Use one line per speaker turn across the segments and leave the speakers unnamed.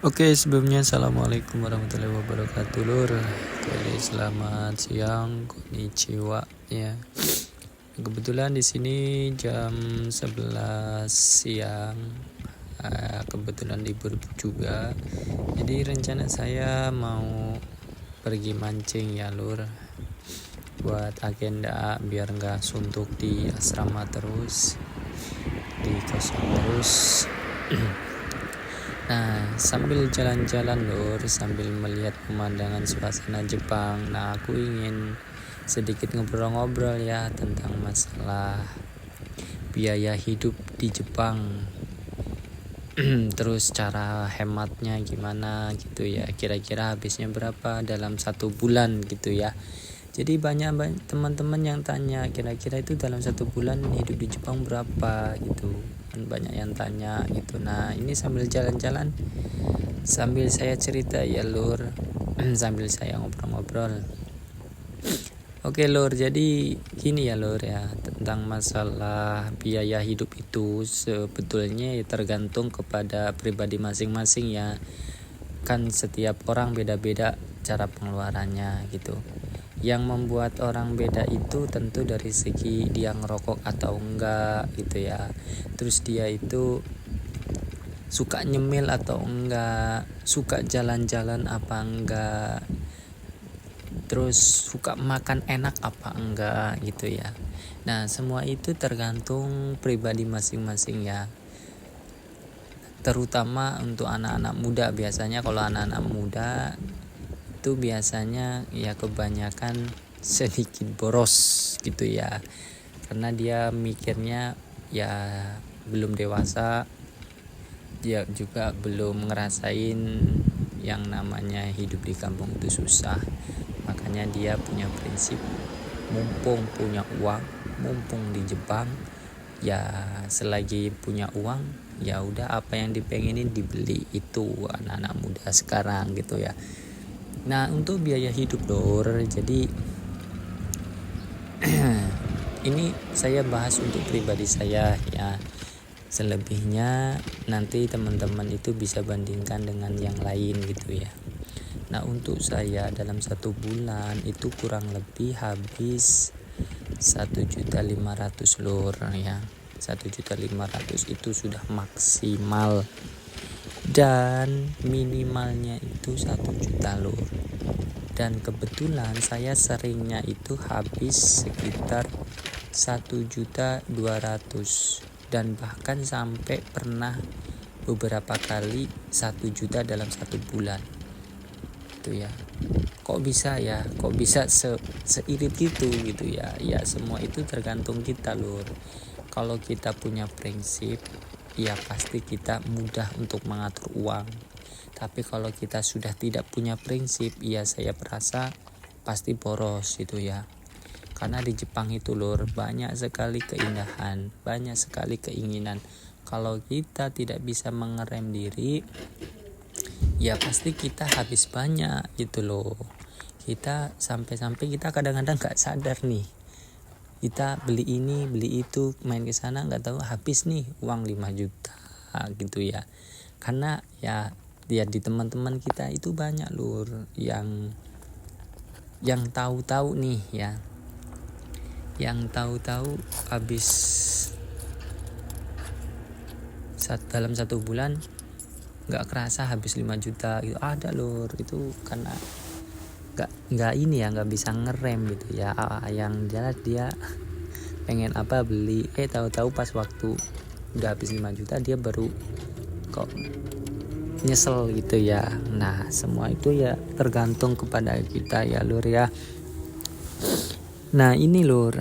Oke, sebelumnya assalamualaikum warahmatullahi wabarakatuh, lur. Jadi selamat siang, konnichiwa ya. Kebetulan di sini jam 11 siang. Kebetulan libur juga. Jadi rencana saya mau pergi mancing ya, lur. Buat agenda biar nggak suntuk di asrama terus, di kosong terus. Nah, sambil jalan-jalan lur, sambil melihat pemandangan suasana Jepang. Nah, aku ingin sedikit ngobrol-ngobrol ya tentang masalah biaya hidup di Jepang. Terus cara hematnya gimana gitu ya. Kira-kira habisnya berapa dalam 1 bulan gitu ya. Jadi banyak teman-teman yang tanya kira-kira itu dalam 1 bulan hidup di Jepang berapa gitu. Banyak yang tanya gitu. Nah, ini sambil jalan-jalan, sambil saya cerita ya lur, sambil saya ngobrol-ngobrol. Oke lur, jadi gini ya lur ya, tentang masalah biaya hidup itu sebetulnya ya tergantung kepada pribadi masing-masing ya. Kan setiap orang beda-beda cara pengeluarannya gitu. Yang membuat orang beda itu tentu dari segi dia ngerokok atau enggak gitu ya. Terus dia itu suka nyemil atau enggak, suka jalan-jalan apa enggak, terus suka makan enak apa enggak gitu ya. Nah, semua itu tergantung pribadi masing-masing ya. Terutama untuk anak-anak muda, biasanya kalau anak-anak muda itu biasanya ya kebanyakan sedikit boros gitu ya, karena dia mikirnya ya belum dewasa, dia juga belum ngerasain yang namanya hidup di kampung itu susah. Makanya dia punya prinsip, mumpung punya uang, mumpung di Jepang ya, selagi punya uang ya udah apa yang dipengenin dibeli. Itu anak-anak muda sekarang gitu ya. Nah, untuk biaya hidup lor, jadi ini saya bahas untuk pribadi saya ya. Selebihnya nanti teman-teman itu bisa bandingkan dengan yang lain gitu ya. Nah, untuk saya dalam 1 bulan itu kurang lebih habis 1.500.000 lor ya. 1.500.000 itu sudah maksimal, dan minimalnya itu 1 juta lor. Dan kebetulan saya seringnya itu habis sekitar 1.200.000, dan bahkan sampai pernah beberapa kali 1 juta dalam 1 bulan itu ya. Kok bisa seirit gitu ya. Ya semua itu tergantung kita lur. Kalau kita punya prinsip ya pasti kita mudah untuk mengatur uang. Tapi kalau kita sudah tidak punya prinsip, ya saya perasa pasti boros gitu ya. Karena di Jepang itu lur, banyak sekali keindahan, banyak sekali keinginan. Kalau kita tidak bisa mengerem diri, ya pasti kita habis banyak gitu loh. Kita sampai-sampai kita kadang-kadang gak sadar nih. Kita beli ini, beli itu, main ke sana gak tahu habis nih uang 5 juta gitu ya. Karena ya di teman-teman kita itu banyak lur yang tahu-tahu nih ya, yang tahu-tahu habis dalam 1 bulan nggak kerasa habis 5 juta gitu. Ada lur, itu karena nggak ini ya, nggak bisa ngerem gitu ya. Yang jelas dia pengen apa beli, tahu-tahu pas waktu udah habis 5 juta dia baru kok nyesel gitu ya. Nah, semua itu ya tergantung kepada kita ya lur ya. Nah, ini lur,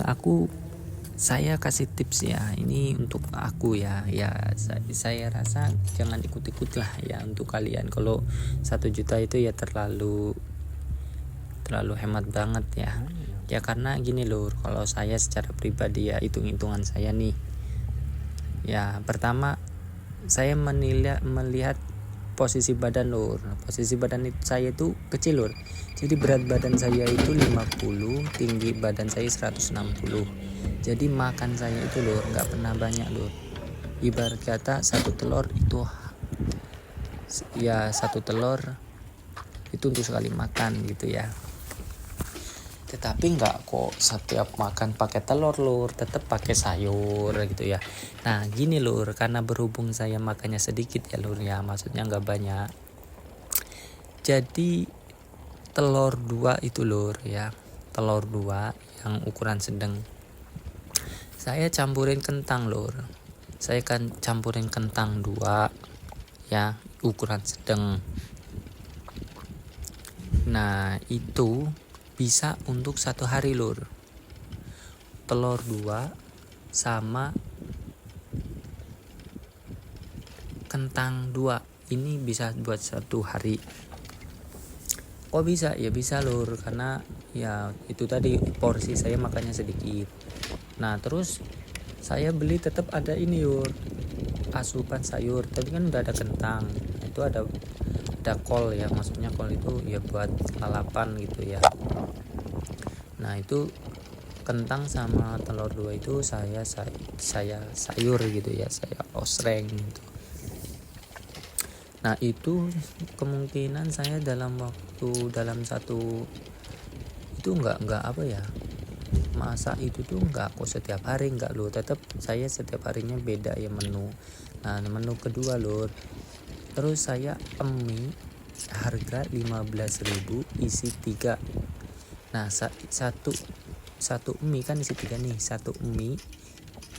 saya kasih tips ya, ini untuk aku ya. Saya rasa jangan ikut-ikut lah ya untuk kalian. Kalau 1 juta itu ya terlalu hemat banget ya. Ya karena gini lur, kalau saya secara pribadi ya, hitung-hitungan saya nih. Ya pertama saya melihat posisi badan lur. Posisi badan saya itu kecil lur. Jadi berat badan saya itu 50, tinggi badan saya 160. Jadi makan saya itu lur nggak pernah banyak lur. Ibarat kata 1 telur itu ya satu telur itu untuk sekali makan gitu ya. Tetapi nggak kok setiap makan pakai telur lur, tetap pakai sayur gitu ya. Nah gini lur, karena berhubung saya makannya sedikit ya lur ya, maksudnya nggak banyak, jadi telur 2 itu lur ya, telur 2 yang ukuran sedang saya campurin kentang lur. Saya kan campurin kentang 2 ya, ukuran sedang. Nah itu bisa untuk 1 hari lur. Telur 2 sama kentang 2 ini bisa buat 1 hari. Kok bisa? Ya bisa lur, karena ya itu tadi porsi saya makannya sedikit. Nah terus saya beli tetap ada ini lur, asupan sayur. Tadi kan udah ada kentang, itu ada kol ya, maksudnya kol itu ya buat lalapan gitu ya. Nah itu kentang sama telur 2 itu saya sayur gitu ya, saya osreng gitu. Nah itu kemungkinan saya dalam satu itu enggak apa ya, masak itu tuh enggak kok setiap hari, enggak loh, tetap saya setiap harinya beda ya menu. Nah menu kedua lur, terus saya mie harga 15.000 isi 3. Nah satu mie kan isi 3 nih, satu mie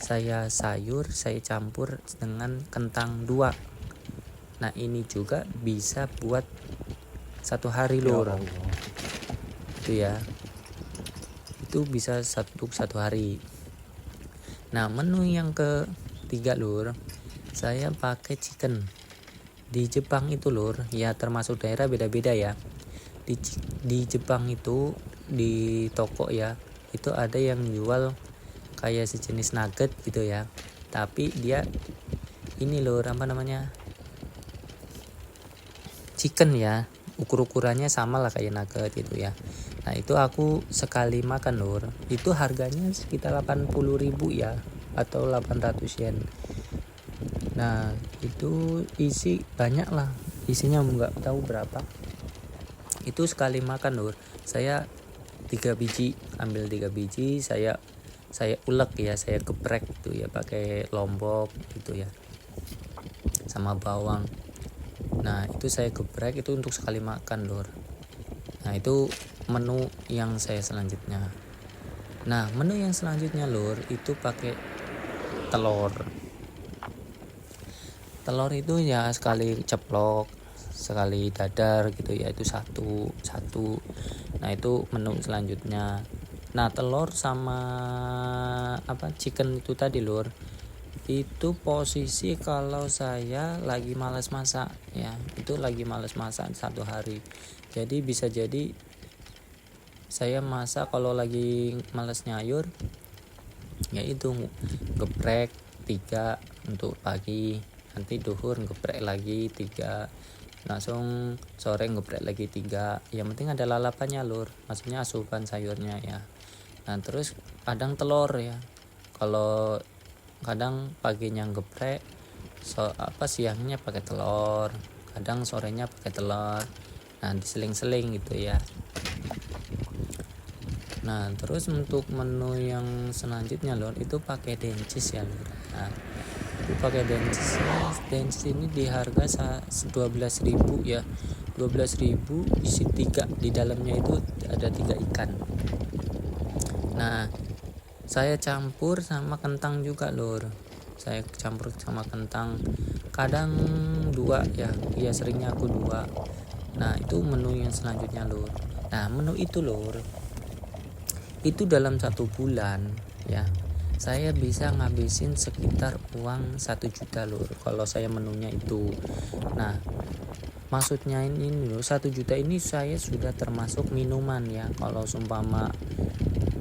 saya saya campur dengan kentang 2. Nah ini juga bisa buat 1 hari lur itu ya, itu bisa satu hari. Nah menu yang ketiga lur, saya pakai chicken. Di Jepang itu lur ya, termasuk daerah beda-beda ya. Di Jepang itu di toko ya, itu ada yang jual kayak sejenis nugget gitu ya, tapi dia ini lur apa namanya, chicken ya, ukurannya sama lah kayak nugget gitu ya. Nah itu aku sekali makan lur, itu harganya sekitar 80.000 ya, atau 800 yen. Nah itu isi banyak lah, isinya nggak tahu berapa. Itu sekali makan lur, saya 3 biji, ambil 3 biji, saya ulek ya, saya geprek gitu ya pakai lombok gitu ya, sama bawang. Nah itu saya geprek, itu untuk sekali makan lur. Nah itu menu yang saya selanjutnya. Nah menu yang selanjutnya lur, itu pakai telur itu ya sekali ceplok, sekali dadar gitu ya, itu satu. Nah itu menu selanjutnya. Nah telur sama chicken itu tadi lur, itu posisi kalau saya lagi malas masak ya, itu lagi malas masak 1 hari. Jadi bisa jadi saya masak kalau lagi malas nyayur ya itu geprek 3 untuk pagi, nanti duhur geprek lagi 3, langsung sore geprek lagi 3. Yang penting ada lalapannya lur, maksudnya asupan sayurnya ya. Nah terus kadang telur ya, kalau kadang paginya geprek, siangnya pakai telur, kadang sorenya pakai telur. Nah diseling-seling gitu ya. Nah terus untuk menu yang selanjutnya lur, itu pakai dencis ya lur. Nah itu pakai dencis ini di harga 12.000 ya, 12.000 isi 3, di dalamnya itu ada 3 ikan. Nah saya campur sama kentang juga lur, saya campur sama kentang, kadang 2 ya, seringnya aku 2. Nah itu menu yang selanjutnya lur. Nah menu itu lur, itu dalam 1 bulan ya saya bisa ngabisin sekitar uang 1 juta lur kalau saya menunya itu. Nah maksudnya ini lur, 1 juta ini saya sudah termasuk minuman ya. Kalau seumpama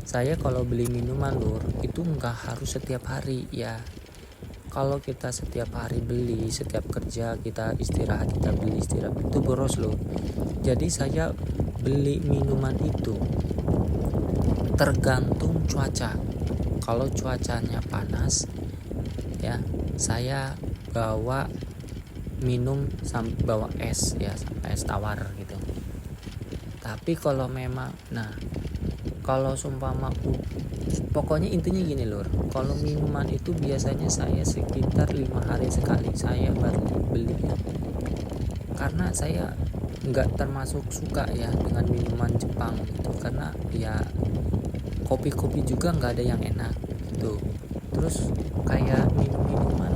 saya kalau beli minuman lur, itu nggak harus setiap hari ya. Kalau kita setiap hari beli, setiap kerja kita istirahat, kita beli istirahat, itu boros loh. Jadi saya beli minuman itu tergantung cuaca. Kalau cuacanya panas ya, saya bawa minum sampai bawa es ya, sampai es tawar gitu. Tapi kalau memang kalau sumpama pokoknya intinya gini lur, kalau minuman itu biasanya saya sekitar 5 hari sekali saya baru beli ya. Karena saya nggak termasuk suka ya dengan minuman Jepang gitu, karena ya kopi-kopi juga nggak ada yang enak gitu. Terus kayak minuman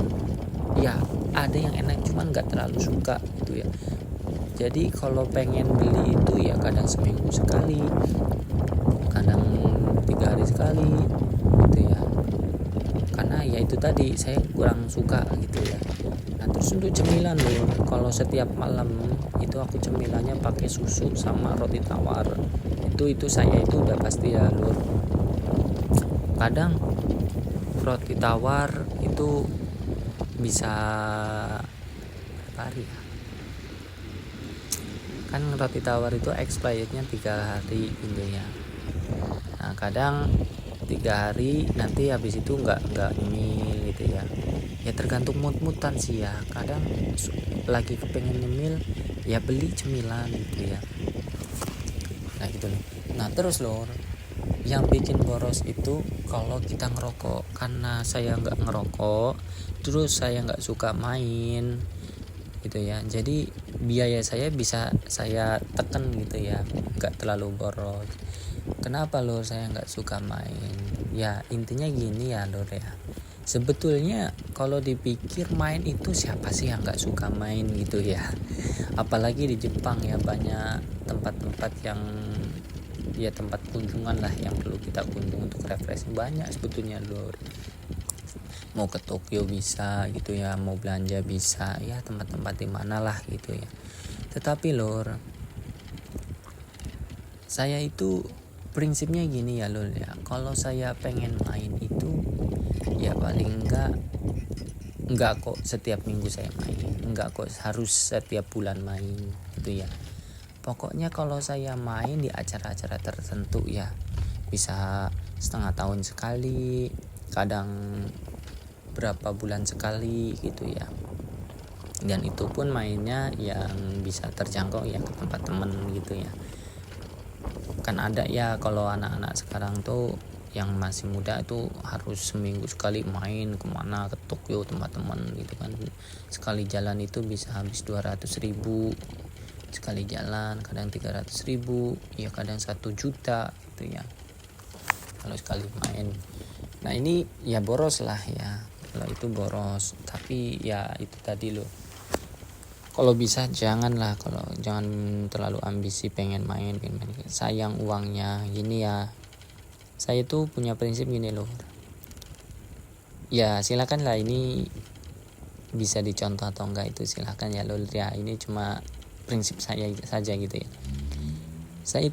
ya ada yang enak cuman nggak terlalu suka gitu ya. Jadi kalau pengen beli itu ya kadang seminggu sekali, kadang 3 hari sekali gitu ya, karena ya itu tadi saya kurang suka gitu ya. Nah terus untuk cemilan loh, kalau setiap malam itu aku cemilannya pakai susu sama roti tawar, itu saya itu udah pasti ya lur. Kadang roti tawar itu bisa berapa hari ya, kan roti tawar itu expirednya 3 hari intinya. Nah kadang 3 hari nanti habis itu nggak nyemil gitu ya. Ya tergantung mood-moodan sih ya. Kadang lagi kepengen nyemil ya beli cemilan gitu ya. Nah gitu loh. Nah terus loh, yang bikin boros itu kalau kita ngerokok. Karena saya nggak ngerokok, terus saya nggak suka main gitu ya, jadi biaya saya bisa saya tekan gitu ya, nggak terlalu boros. Kenapa lor saya nggak suka main? Ya intinya gini ya lor ya, sebetulnya kalau dipikir main itu siapa sih yang nggak suka main gitu ya, apalagi di Jepang ya banyak tempat-tempat yang ya tempat kunjungan lah yang perlu kita kunjung untuk refreshing, banyak sebetulnya lor. Mau ke Tokyo bisa gitu ya, mau belanja bisa ya, tempat-tempat di mana lah gitu ya. Tetapi lor, saya itu prinsipnya gini ya lor ya, kalau saya pengen main itu ya paling enggak kok setiap minggu saya main, enggak kok harus setiap bulan main gitu ya. Pokoknya kalau saya main di acara-acara tertentu ya bisa setengah tahun sekali, kadang berapa bulan sekali gitu ya. Dan itu pun mainnya yang bisa terjangkau ya ke tempat temen gitu ya. Kan ada ya kalau anak-anak sekarang tuh yang masih muda itu harus seminggu sekali main kemana, ke Tokyo tempat teman gitu kan. Sekali jalan itu bisa habis 200.000 sekali jalan, kadang 300.000 ya, kadang 1 juta gitu ya kalau sekali main. Nah ini ya boros lah ya, kalau itu boros. Tapi ya itu tadi loh, kalau bisa jangan terlalu ambisi pengen main, sayang uangnya gini ya. Saya tuh punya prinsip gini loh ya, silakan lah ini bisa dicontoh atau enggak itu silakan ya loh ya, ini cuma prinsip saya saja gitu ya. Saya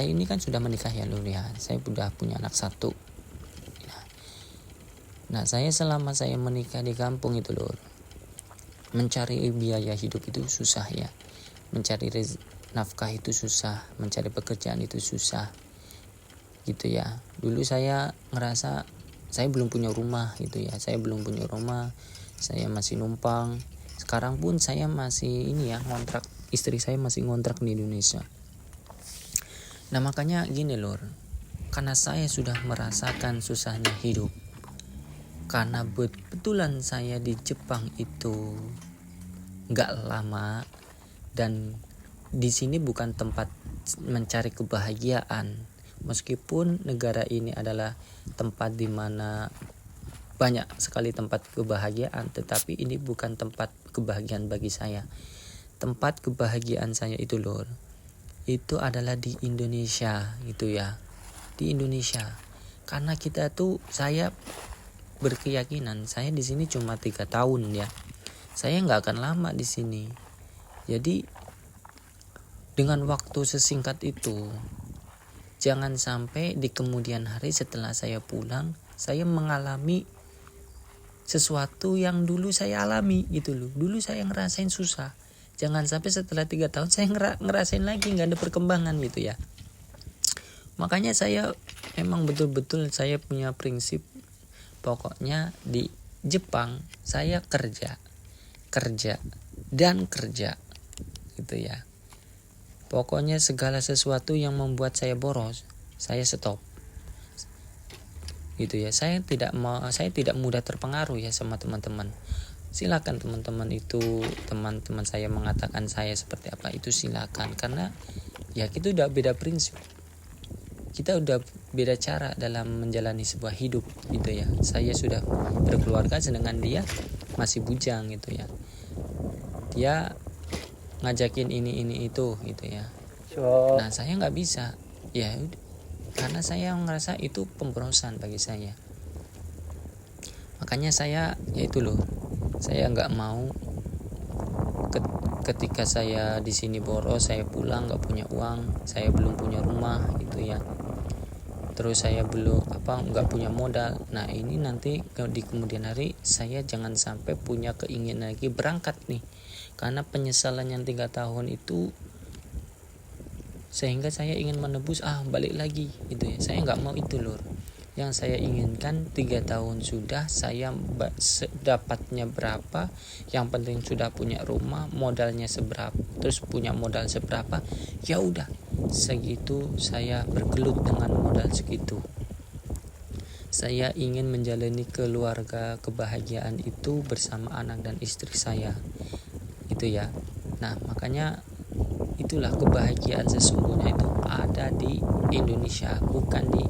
ini kan sudah menikah ya loh ya, saya sudah punya anak 1. Nah saya selama saya menikah di kampung itu loh, mencari biaya hidup itu susah ya, mencari nafkah itu susah, mencari pekerjaan itu susah gitu ya. Dulu saya ngerasa saya belum punya rumah gitu ya, saya masih numpang. Sekarang pun saya masih ini ya, ngontrak, istri saya masih ngontrak di Indonesia. Nah makanya gini lor, karena saya sudah merasakan susahnya hidup, karena betulan saya di Jepang itu nggak lama, dan di sini bukan tempat mencari kebahagiaan. Meskipun negara ini adalah tempat di mana banyak sekali tempat kebahagiaan, tetapi ini bukan tempat kebahagiaan bagi saya. Tempat kebahagiaan saya itu lor, itu adalah di Indonesia gitu ya, di Indonesia. Karena saya berkeyakinan saya di sini cuma 3 tahun ya, saya nggak akan lama di sini. Jadi dengan waktu sesingkat itu, jangan sampai di kemudian hari setelah saya pulang, saya mengalami sesuatu yang dulu saya alami gitu loh. Dulu saya ngerasain susah, jangan sampai setelah 3 tahun saya ngerasain lagi nggak ada perkembangan gitu ya. Makanya saya emang betul-betul saya punya prinsip, pokoknya di Jepang saya kerja, kerja dan kerja gitu ya. Pokoknya segala sesuatu yang membuat saya boros, saya stop. Gitu ya. Saya tidak mudah terpengaruh ya sama teman-teman. Silakan teman-teman saya mengatakan saya seperti apa, itu silakan, karena ya kita udah beda prinsip. Kita udah beda cara dalam menjalani sebuah hidup gitu ya. Saya sudah berkeluarga, sedangkan dia masih bujang gitu ya. Dia ngajakin ini itu gitu ya. Nah saya nggak bisa ya, karena saya ngerasa itu pemborosan bagi saya. Makanya saya saya nggak mau ketika saya di sini boros, saya pulang nggak punya uang, saya belum punya rumah gitu ya. Terus saya nggak punya modal. Nah ini nanti di kemudian hari saya jangan sampai punya keinginan lagi berangkat nih, karena penyesalan yang 3 tahun itu sehingga saya ingin menebus balik lagi gitu ya. Saya nggak mau itu lur. Yang saya inginkan 3 tahun sudah, saya dapatnya berapa, yang penting sudah punya rumah, modalnya seberapa, terus punya modal seberapa, ya udah segitu, saya bergelut dengan modal segitu. Saya ingin menjalani keluarga kebahagiaan itu bersama anak dan istri saya gitu ya. Nah makanya itulah kebahagiaan sesungguhnya itu ada di Indonesia, bukan di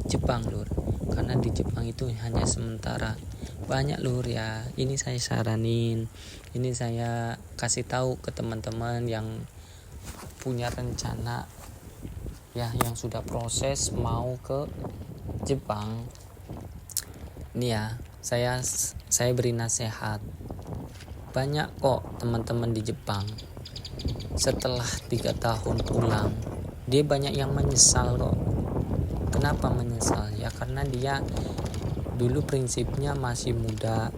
Jepang lur. Karena di Jepang itu hanya sementara. Banyak lur ya, ini saya saranin, ini saya kasih tahu ke teman-teman yang punya rencana ya, yang sudah proses mau ke Jepang. Ini ya, saya beri nasihat. Banyak kok teman-teman di Jepang setelah 3 tahun pulang, dia banyak yang menyesal kok. Kenapa menyesal? Ya karena dia dulu prinsipnya masih muda,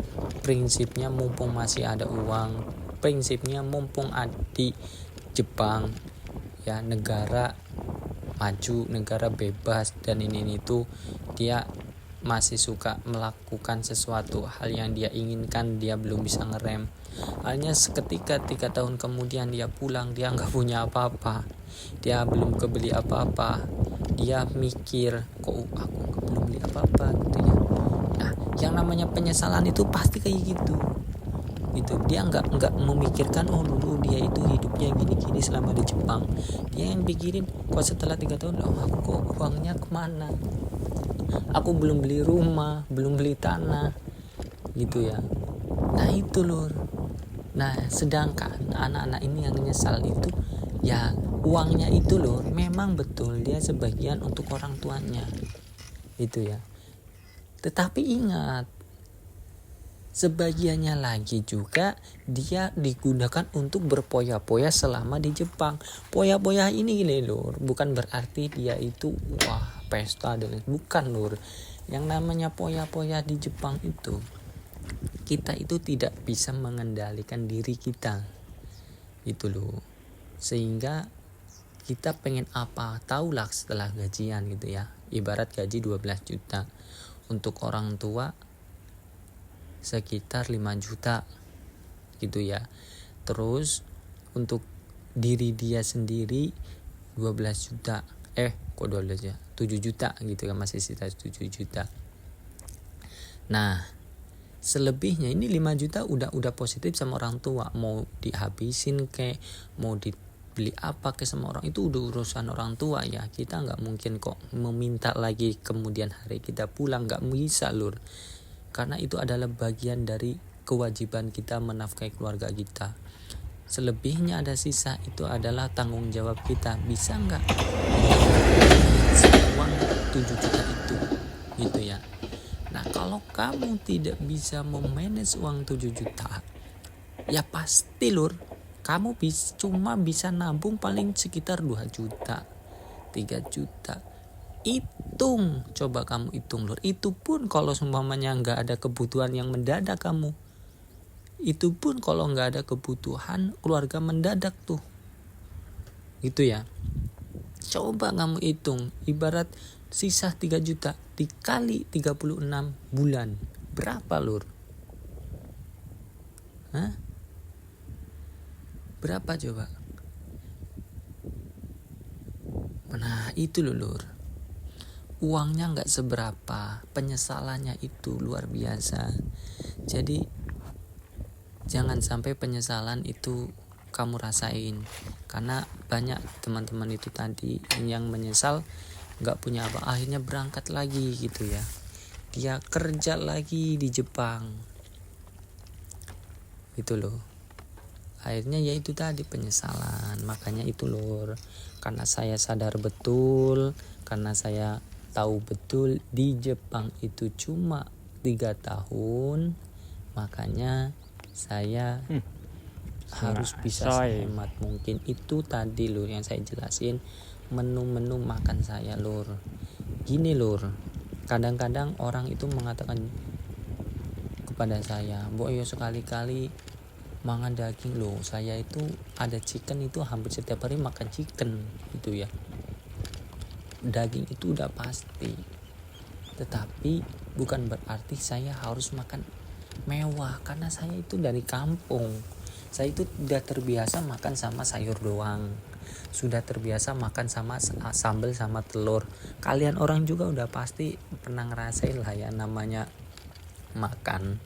prinsipnya mumpung masih ada uang, prinsipnya mumpung di Jepang ya, negara maju, negara bebas dan ini itu, dia masih suka melakukan sesuatu hal yang dia inginkan, dia belum bisa ngerem. Hanya seketika 3 tahun kemudian dia pulang, dia nggak punya apa-apa, dia belum kebeli apa-apa, dia mikir kok aku belum beli apa-apa gitu ya. Nah yang namanya penyesalan itu pasti kayak gitu. Dia nggak memikirkan dulu dia itu hidupnya gini-gini selama di Jepang. Dia yang pikirin kok setelah 3 tahun aku kok uangnya kemana, aku belum beli rumah, belum beli tanah gitu ya. Nah itu lur. Nah sedangkan anak-anak ini yang nyesal itu ya, uangnya itu lur, memang betul dia sebagian untuk orang tuanya gitu ya. Tetapi ingat, sebagiannya lagi juga dia digunakan untuk berpoya-poya selama di Jepang. Poya-poya ini lur, bukan berarti dia itu pesta dan bukan lur. Yang namanya poya-poya di Jepang itu, kita itu tidak bisa mengendalikan diri kita itu loh. Sehingga kita pengen apa, tahulah setelah gajian gitu ya. Ibarat gaji 12 juta, untuk orang tua sekitar 5 juta gitu ya. Terus untuk diri dia sendiri 12 juta. Kok 12 ya? 7 juta gitu kan, masih sisa 7 juta. Nah, selebihnya ini 5 juta udah positif sama orang tua. Mau dihabisin kayak mau dibeli apa ke sama orang, itu udah urusan orang tua ya. Kita nggak mungkin kok meminta lagi kemudian hari kita pulang, nggak bisa lur. Karena itu adalah bagian dari kewajiban kita menafkahi keluarga kita. Selebihnya ada sisa, itu adalah tanggung jawab kita. Bisa nggak uang 7 juta itu gitu ya. Nah kalau kamu tidak bisa memanage uang 7 juta, ya pasti lur, kamu cuma bisa nabung paling sekitar 2 juta 3 juta. Coba kamu hitung lur. Itu pun kalau seumpamanya nggak ada kebutuhan yang mendadak kamu. Itu pun kalau nggak ada kebutuhan keluarga mendadak tuh gitu ya. Coba kamu hitung, ibarat sisa 3 juta dikali 36 bulan, berapa lur? Berapa coba? Nah itu loh lur, uangnya nggak seberapa, penyesalannya itu luar biasa. Jadi jangan sampai penyesalan itu kamu rasain, karena banyak teman-teman itu tadi yang menyesal nggak punya apa, akhirnya berangkat lagi gitu ya, dia kerja lagi di Jepang gitu loh. Akhirnya ya itu tadi penyesalan. Makanya itu lur, karena saya sadar betul, karena saya tahu betul di Jepang itu cuma 3 tahun, makanya saya harus bisa sehemat mungkin. Itu tadi lur yang saya jelasin, menu-menu makan saya lur. Gini lur, kadang-kadang orang itu mengatakan kepada saya, "Boyo sekali-kali mangan daging loh." Saya itu ada chicken itu hampir setiap hari makan chicken gitu ya. Daging itu udah pasti. Tetapi bukan berarti saya harus makan mewah, karena saya itu dari kampung. Saya itu udah terbiasa makan sama sayur doang. Sudah terbiasa makan sama sambal sama telur. Kalian orang juga udah pasti pernah ngerasain lah ya namanya makan.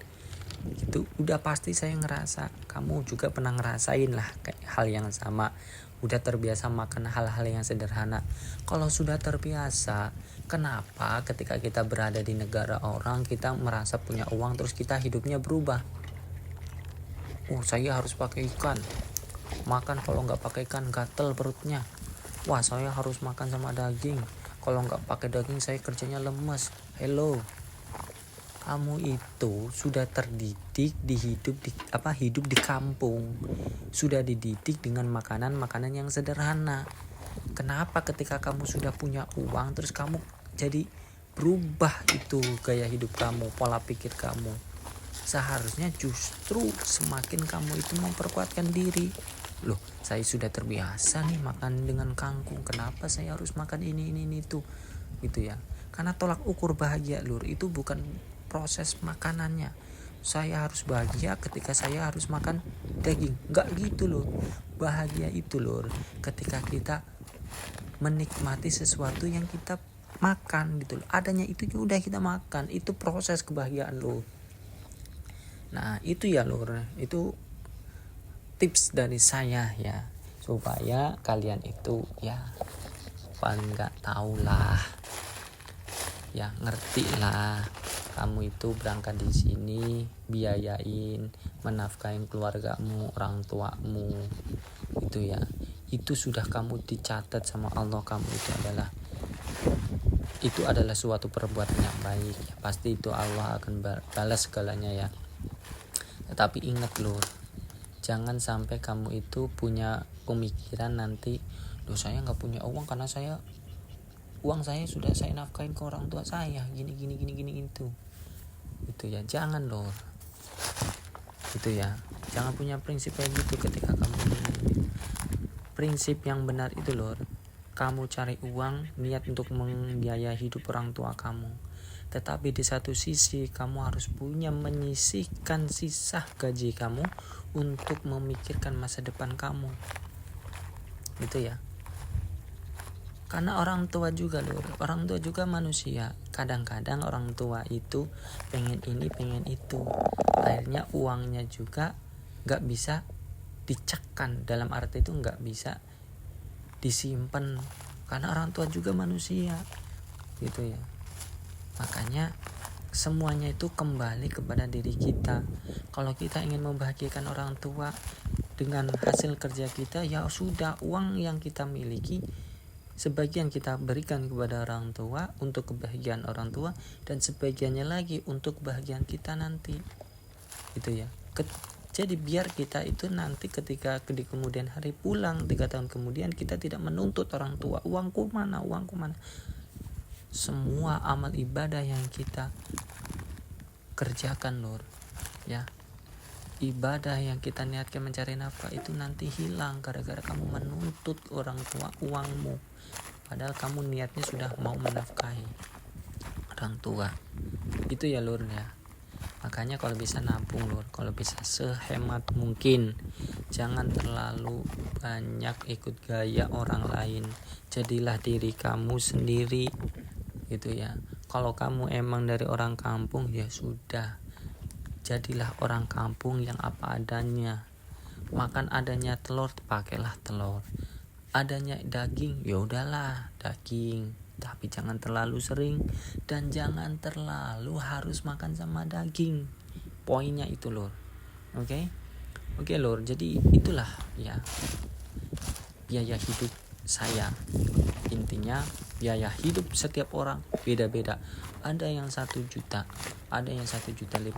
Itu udah pasti saya ngerasa, kamu juga pernah ngerasain lah kayak hal yang sama. Udah terbiasa makan hal-hal yang sederhana. Kalau sudah terbiasa, kenapa ketika kita berada di negara orang kita merasa punya uang terus kita hidupnya berubah? Oh, saya harus pakai ikan, makan kalau nggak pakai ikan gatel perutnya. Wah, saya harus makan sama daging, kalau nggak pakai daging saya kerjanya lemes. Hello, kamu itu sudah terdidik hidup di kampung, sudah dididik dengan makanan yang sederhana. Kenapa ketika kamu sudah punya uang terus kamu jadi berubah itu gaya hidup kamu, pola pikir kamu? Seharusnya justru semakin kamu itu memperkuatkan diri. Loh, saya sudah terbiasa nih makan dengan kangkung, kenapa saya harus makan ini itu gitu ya. Karena tolak ukur bahagia lur itu bukan proses makanannya. Saya harus bahagia ketika saya harus makan daging, nggak gitu loh. Bahagia itu lur ketika kita menikmati sesuatu yang kita makan gitu loh. Adanya itu udah kita makan, itu proses kebahagiaan lo. Nah itu ya lur, itu tips dari saya ya, supaya kalian itu ya paling nggak tahu lah ya, ngerti lah. Kamu itu berangkat di sini biayain, menafkahin keluargamu, orang tuamu itu ya, itu sudah kamu dicatat sama Allah, kamu itu adalah suatu perbuatan yang baik ya, pasti itu Allah akan balas segalanya ya. Tetapi ingat lur, jangan sampai kamu itu punya pemikiran nanti, loh saya nggak punya uang karena uang saya sudah saya nafkahin ke orang tua saya gini itu ya. Jangan loh, itu ya, jangan punya prinsip kayak gitu. Ketika kamu prinsip yang benar itu loh, kamu cari uang niat untuk membiayai hidup orang tua kamu, tetapi di satu sisi kamu harus punya menyisihkan sisa gaji kamu untuk memikirkan masa depan kamu gitu ya. Karena orang tua juga manusia. Kadang-kadang orang tua itu pengen ini pengen itu, akhirnya uangnya juga gak bisa dicekkan, dalam arti itu gak bisa disimpan, karena orang tua juga manusia gitu ya. Makanya semuanya itu kembali kepada diri kita. Kalau kita ingin membahagiakan orang tua dengan hasil kerja kita, ya sudah, uang yang kita miliki sebagian kita berikan kepada orang tua untuk kebahagiaan orang tua, dan sebagiannya lagi untuk kebahagiaan kita nanti gitu ya. Jadi biar kita itu nanti ketika di kemudian hari pulang 3 tahun kemudian, kita tidak menuntut orang tua, uangku mana. Semua amal ibadah yang kita kerjakan lur ya, ibadah yang kita niatkan mencari nafkah itu nanti hilang gara-gara kamu menuntut orang tua uangmu, padahal kamu niatnya sudah mau menafkahi orang tua. Itu ya lur ya. Makanya kalau bisa nabung lur, kalau bisa sehemat mungkin, jangan terlalu banyak ikut gaya orang lain, jadilah diri kamu sendiri gitu ya. Kalau kamu emang dari orang kampung, ya sudah, jadilah orang kampung yang apa adanya. Makan adanya telur, pakailah telur. Adanya daging, ya udahlah daging, tapi jangan terlalu sering dan jangan terlalu harus makan sama daging. Poinnya itu lur. Oke lur, jadi itulah ya biaya hidup saya. Intinya biaya hidup setiap orang beda-beda. Ada yang 1 juta, ada yang 1.500.000,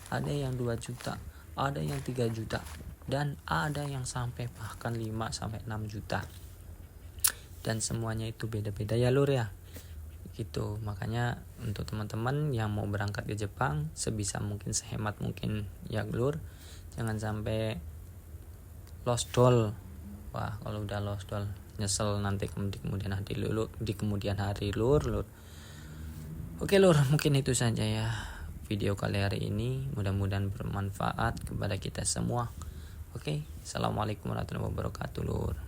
ada yang 2 juta, ada yang 3 juta, dan ada yang sampai bahkan 5 sampai 6 juta. Dan semuanya itu beda-beda ya lur ya. Gitu. Makanya untuk teman-teman yang mau berangkat ke Jepang, sebisa mungkin sehemat mungkin ya lur. Jangan sampai lost doll. Wah, kalau udah lost doll nyesel nanti di kemudian hari lur. Oke lur, mungkin itu saja ya video kali hari ini. Mudah-mudahan bermanfaat kepada kita semua. Oke, assalamualaikum warahmatullahi wabarakatuh lur.